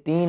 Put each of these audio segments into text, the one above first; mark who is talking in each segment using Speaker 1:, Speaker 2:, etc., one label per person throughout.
Speaker 1: 3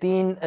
Speaker 1: 3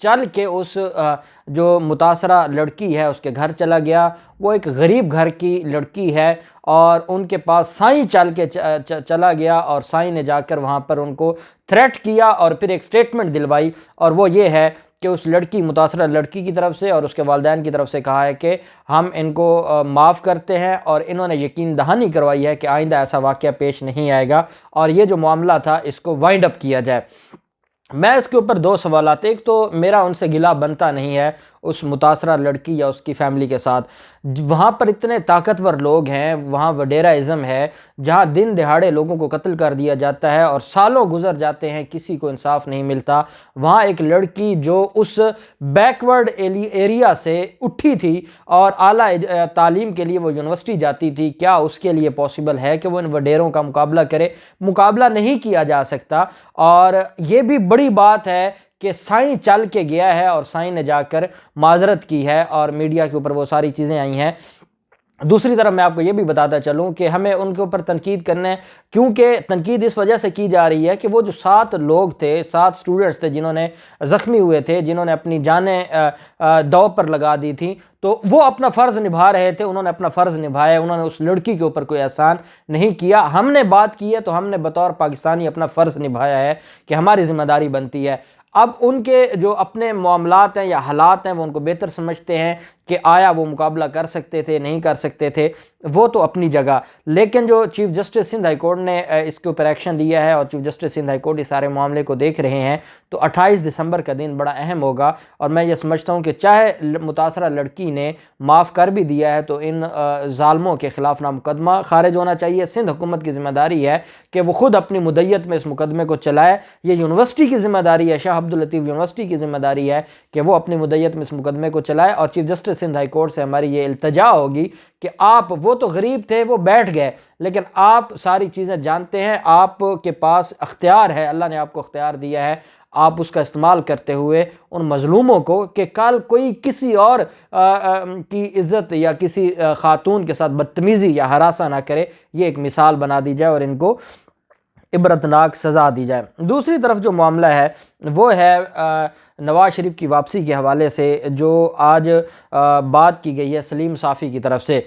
Speaker 1: چل کے اس جو متاثرہ لڑکی ہے اس کے گھر چلا گیا. وہ ایک غریب گھر کی لڑکی ہے اور ان کے پاس سائیں چل کے چلا گیا اور سائیں نے جا کر وہاں پر ان کو تھریٹ کیا اور پھر ایک سٹیٹمنٹ دلوائی, اور وہ یہ ہے کہ اس لڑکی متاثرہ لڑکی کی طرف سے اور اس کے والدین کی طرف سے کہا ہے کہ ہم ان کو معاف کرتے ہیں, اور انہوں نے یقین دہانی کروائی ہے کہ آئندہ ایسا واقعہ پیش نہیں آئے گا اور یہ جو معاملہ تھا اس کو وائنڈ اپ کیا جائے. میں اس کے اوپر دو سوالات, ایک تو میرا ان سے گلہ بنتا نہیں ہے اس متاثرہ لڑکی یا اس کی فیملی کے ساتھ. وہاں پر اتنے طاقتور لوگ ہیں, وہاں وڈیرا ازم ہے جہاں دن دہاڑے لوگوں کو قتل کر دیا جاتا ہے اور سالوں گزر جاتے ہیں, کسی کو انصاف نہیں ملتا. وہاں ایک لڑکی جو اس بیکورڈ ایریا سے اٹھی تھی اور اعلیٰ تعلیم کے لیے وہ یونیورسٹی جاتی تھی, کیا اس کے لیے پاسبل ہے کہ وہ ان وڈیروں کا مقابلہ کرے؟ مقابلہ نہیں کیا جا سکتا. اور یہ بھی بڑی بات ہے کہ سائیں چل کے گیا ہے اور سائیں نے جا کر معذرت کی ہے اور میڈیا کے اوپر وہ ساری چیزیں آئی ہیں. دوسری طرف میں آپ کو یہ بھی بتاتا چلوں کہ ہمیں ان کے اوپر تنقید کرنا ہے, کیونکہ تنقید اس وجہ سے کی جا رہی ہے کہ وہ جو 7 لوگ تھے, 7 اسٹوڈنٹس تھے جنہوں نے زخمی ہوئے تھے, جنہوں نے اپنی جانیں داؤ پر لگا دی تھیں, تو وہ اپنا فرض نبھا رہے تھے, انہوں نے اپنا فرض نبھایا, انہوں نے اس لڑکی کے اوپر کوئی احسان نہیں کیا. ہم نے بات کی ہے تو ہم نے بطور پاکستانی اپنا فرض نبھایا ہے کہ ہماری ذمہ داری بنتی ہے. اب ان کے جو اپنے معاملات ہیں یا حالات ہیں وہ ان کو بہتر سمجھتے ہیں کہ آیا وہ مقابلہ کر سکتے تھے نہیں کر سکتے تھے, وہ تو اپنی جگہ. لیکن جو chief justice Sindh high court نے اس کے اوپر ایکشن لیا ہے اور chief justice Sindh high court اس سارے معاملے کو دیکھ رہے ہیں, تو 28 دسمبر کا دن بڑا اہم ہوگا. اور میں یہ سمجھتا ہوں کہ چاہے متاثرہ لڑکی نے معاف کر بھی دیا ہے تو ان ظالموں کے خلاف نہ مقدمہ خارج ہونا چاہیے. سندھ حکومت کی ذمہ داری ہے کہ وہ خود اپنی مدیت میں اس مقدمے کو چلائے. یہ یونیورسٹی کی ذمہ داری ہے, شاہ عبداللطیف یونیورسٹی کی ذمہ داری ہے کہ وہ اپنی مدیت میں اس مقدمے کو چلائے. اور chief justice Sindh high court سے ہماری یہ التجا ہوگی کہ آپ, وہ تو غریب تھے وہ بیٹھ گئے, لیکن آپ ساری چیزیں جانتے ہیں, آپ کے پاس اختیار ہے, اللہ نے آپ کو اختیار دیا ہے, آپ اس کا استعمال کرتے ہوئے ان مظلوموں کو کہ کل کوئی کسی اور کی عزت یا کسی خاتون کے ساتھ بدتمیزی یا ہراساں نہ کرے, یہ ایک مثال بنا دی جائے اور ان کو عبرتناک سزا دی جائے. دوسری طرف جو معاملہ ہے وہ ہے نواز شریف کی واپسی کے حوالے سے جو آج بات کی گئی ہے سلیم صافی کی طرف سے.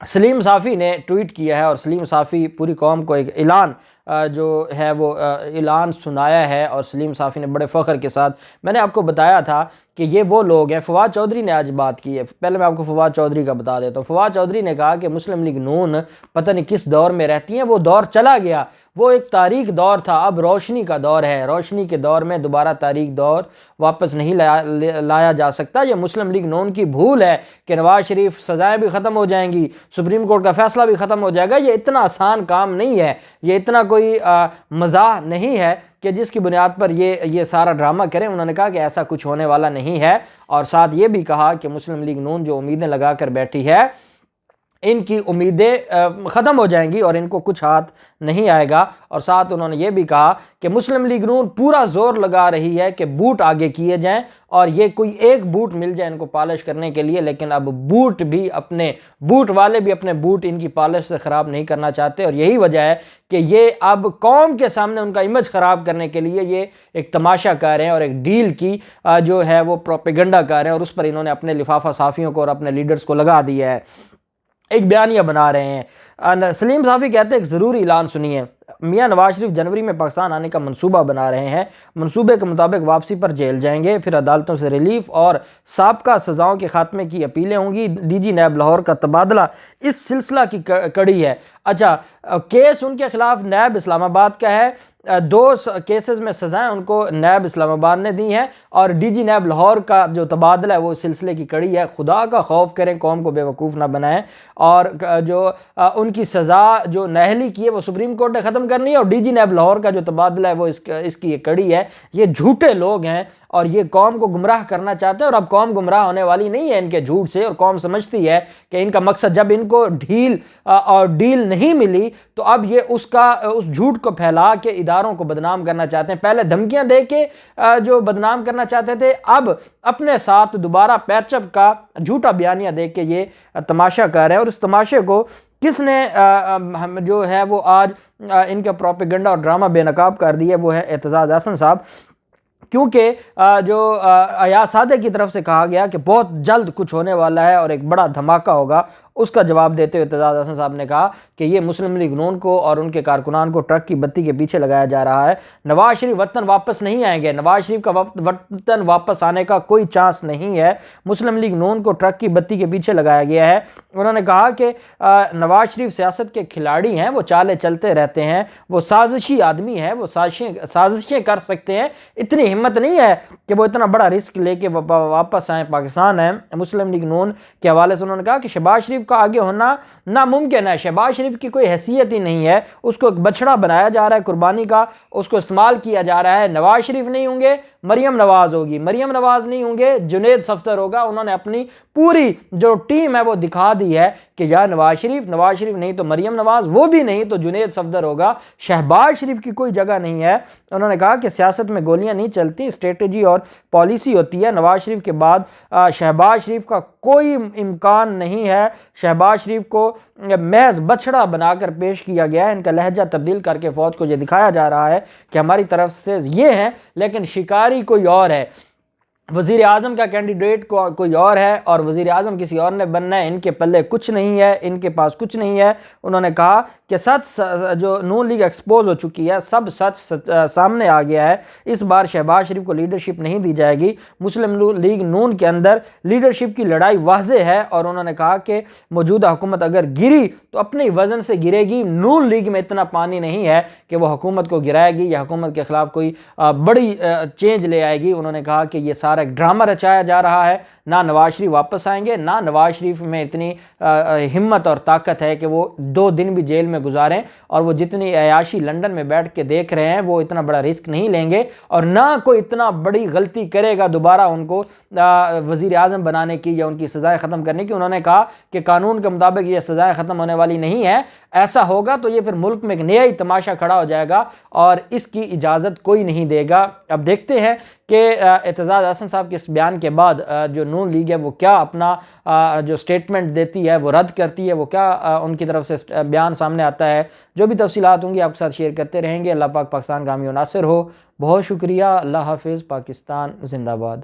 Speaker 1: سلیم صافی نے ٹویٹ کیا ہے اور سلیم صافی پوری قوم کو ایک اعلان جو ہے وہ اعلان سنایا ہے, اور سلیم صافی نے بڑے فخر کے ساتھ, میں نے آپ کو بتایا تھا کہ یہ وہ لوگ ہیں. فواد چودھری نے آج بات کی ہے, پہلے میں آپ کو فواد چودھری کا بتا دیتا ہوں. فواد چودھری نے کہا کہ مسلم لیگ نون پتہ نہیں کس دور میں رہتی ہیں, وہ دور چلا گیا, وہ ایک تاریک دور تھا, اب روشنی کا دور ہے, روشنی کے دور میں دوبارہ تاریک دور واپس نہیں لایا جا سکتا. یہ مسلم لیگ نون کی بھول ہے کہ نواز شریف سزائیں بھی ختم ہو جائیں گی, سپریم کورٹ کا فیصلہ بھی ختم ہو جائے گا. یہ اتنا آسان کام نہیں ہے, یہ اتنا کوئی مزاح نہیں ہے کہ جس کی بنیاد پر یہ سارا ڈرامہ کریں. انہوں نے کہا کہ ایسا کچھ ہونے والا نہیں ہے, اور ساتھ یہ بھی کہا کہ مسلم لیگ نون جو امیدیں لگا کر بیٹھی ہے ان کی امیدیں ختم ہو جائیں گی اور ان کو کچھ ہاتھ نہیں آئے گا. اور ساتھ انہوں نے یہ بھی کہا کہ مسلم لیگ نون پورا زور لگا رہی ہے کہ بوٹ آگے کیے جائیں, اور یہ کوئی ایک بوٹ مل جائے ان کو پالش کرنے کے لیے, لیکن اب بوٹ والے بھی اپنے بوٹ ان کی پالش سے خراب نہیں کرنا چاہتے. اور یہی وجہ ہے کہ یہ اب قوم کے سامنے ان کا امیج خراب کرنے کے لیے یہ ایک تماشا کر رہے ہیں اور ایک ڈیل کی جو ہے وہ پروپیگنڈا کر رہے ہیں, اور اس پر انہوں نے اپنے لفافہ صحافیوں کو اور اپنے لیڈرز کو لگا دیا ہے, ایک بیانیہ بنا رہے ہیں. سلیم صافی کہتے ہیں ایک ضروری اعلان سنیے, میاں نواز شریف جنوری میں پاکستان آنے کا منصوبہ بنا رہے ہیں, منصوبے کے مطابق واپسی پر جیل جائیں گے, پھر عدالتوں سے ریلیف اور سابقہ سزاؤں کے خاتمے کی اپیلیں ہوں گی. ڈی جی نیب لاہور کا تبادلہ اس سلسلہ کی کڑی ہے. اچھا, کیس ان کے خلاف نیب اسلام آباد کا ہے, 2 کیسز میں سزائیں ان کو نیب اسلام آباد نے دی ہیں, اور ڈی جی نیب لاہور کا جو تبادلہ ہے وہ سلسلے کی کڑی ہے. خدا کا خوف کریں, قوم کو بے وقوف نہ بنائیں, اور جو ان کی سزا جو نااہلی کی ہے وہ سپریم کورٹ نے ختم کرنی ہے, اور ڈی جی نیب لاہور کا جو تبادلہ ہے وہ اس کی یہ کڑی ہے. یہ جھوٹے لوگ ہیں اور یہ قوم کو گمراہ کرنا چاہتے ہیں, اور اب قوم گمراہ ہونے والی نہیں ہے ان کے جھوٹ سے, اور قوم سمجھتی ہے کہ ان کا مقصد, جب ان کو ڈھیل اور ڈیل نہیں ملی تو اب یہ اس جھوٹ کو پھیلا کے اداروں کو بدنام کرنا چاہتے ہیں. پہلے دھمکیاں دے کے جو بدنام کرنا چاہتے تھے, اب اپنے ساتھ دوبارہ پیچپ کا جھوٹا بیانیہ دے کے یہ تماشا کر رہے ہیں. اور اس تماشے کو کس نے جو ہے وہ آج ان کا پروپیگنڈا اور ڈرامہ بے نقاب کر دیا, وہ ہے اعتزاز احسن صاحب. کیونکہ جو ایاز صادق کی طرف سے کہا گیا کہ بہت جلد کچھ ہونے والا ہے اور ایک بڑا دھماکہ ہوگا، اس کا جواب دیتے ہوئے اعتزاز احسن صاحب نے کہا کہ یہ مسلم لیگ نون کو اور ان کے کارکنان کو ٹرک کی بتی کے پیچھے لگایا جا رہا ہے۔ نواز شریف وطن واپس نہیں آئیں گے، نواز شریف کا وطن واپس آنے کا کوئی چانس نہیں ہے، مسلم لیگ نون کو ٹرک کی بتی کے پیچھے لگایا گیا ہے۔ انہوں نے کہا کہ نواز شریف سیاست کے کھلاڑی ہیں، وہ چالیں چلتے رہتے ہیں، وہ سازشی آدمی ہیں، وہ سازشیں کر سکتے ہیں، اتنی ہمت نہیں ہے کہ وہ اتنا بڑا رسک لے کے واپس آئیں پاکستان ہے۔ مسلم لیگ نون کے حوالے سے انہوں نے کہا کہ شہباز شریف کا آگے ہونا ناممکن ہے، شہباز شریف کی کوئی حیثیت ہی نہیں ہے، اس کو ایک بچڑا بنایا جا رہا ہے قربانی کا، اس کو استعمال کیا جا رہا ہے۔ نواز شریف نہیں ہوں گے، مریم نواز ہوگی، مریم نواز نہیں ہوں گے، جنید صفدر ہوگا۔ انہوں نے اپنی پوری جو ٹیم ہے وہ دکھا دی ہے کہ یا نواز شریف نہیں تو مریم نواز، وہ بھی نہیں تو جنید صفدر ہوگا، شہباز شریف کی کوئی جگہ نہیں ہے۔ انہوں نے کہا کہ سیاست میں گولیاں نہیں چلتی، اسٹریٹجی اور پالیسی ہوتی ہے۔ نواز شریف کے بعد شہباز شریف کا کوئی امکان نہیں ہے، شہباز شریف کو محض بچڑا بنا کر پیش کیا گیا ہے، ان کا لہجہ تبدیل کر کے فوج کو یہ دکھایا جا رہا ہے کہ ہماری طرف سے یہ ہیں لیکن شکاری کوئی اور ہے، وزیر اعظم کا کینڈیڈیٹ کوئی اور ہے اور وزیر اعظم کسی اور نے بننا ہے، ان کے پلے کچھ نہیں ہے، ان کے پاس کچھ نہیں ہے۔ انہوں نے کہا کہ سچ جو نون لیگ ایکسپوز ہو چکی ہے، سب سچ سامنے آ گیا ہے، اس بار شہباز شریف کو لیڈرشپ نہیں دی جائے گی۔ مسلم لیگ نون کے اندر لیڈرشپ کی لڑائی واضح ہے اور انہوں نے کہا کہ موجودہ حکومت اگر گری تو اپنے وزن سے گرے گی، نون لیگ میں اتنا پانی نہیں ہے کہ وہ حکومت کو گرائے گی یا حکومت کے خلاف کوئی بڑی چینج لے آئے گی۔ انہوں نے کہا کہ یہ سارا ایک ڈرامہ رچایا جا رہا ہے، نہ نواز شریف واپس آئیں گے، نہ نواز شریف میں اتنی ہمت اور طاقت ہے کہ وہ 2 دن بھی جیل میں گزاریں، اور وہ جتنی عیاشی لندن میں بیٹھ کے دیکھ رہے ہیں وہ اتنا بڑا رسک نہیں لیں گے، اور نہ کوئی اتنا بڑی غلطی کرے گا دوبارہ ان کو وزیر اعظم بنانے کی یا ان کی سزائیں ختم کرنے کی۔ انہوں نے کہا کہ قانون کے مطابق یہ سزائیں ختم ہونے والی نہیں ہے، ایسا ہوگا تو یہ پھر ملک میں ایک نیا ہی تماشا کھڑا ہو جائے گا اور اس کی اجازت کوئی نہیں دے گا۔ اب دیکھتے ہیں کہ اعتزاز احسن صاحب کے اس بیان کے بعد جو نون لیگ ہے وہ کیا اپنا جو سٹیٹمنٹ دیتی ہے، وہ رد کرتی ہے، وہ کیا ان کی طرف سے بیان سامنے آتا ہے۔ جو بھی تفصیلات ہوں گی آپ کے ساتھ شیئر کرتے رہیں گے۔ اللہ پاک پاکستان کا حامی و ناصر ہو۔ بہت شکریہ، اللہ حافظ، پاکستان زندہ باد۔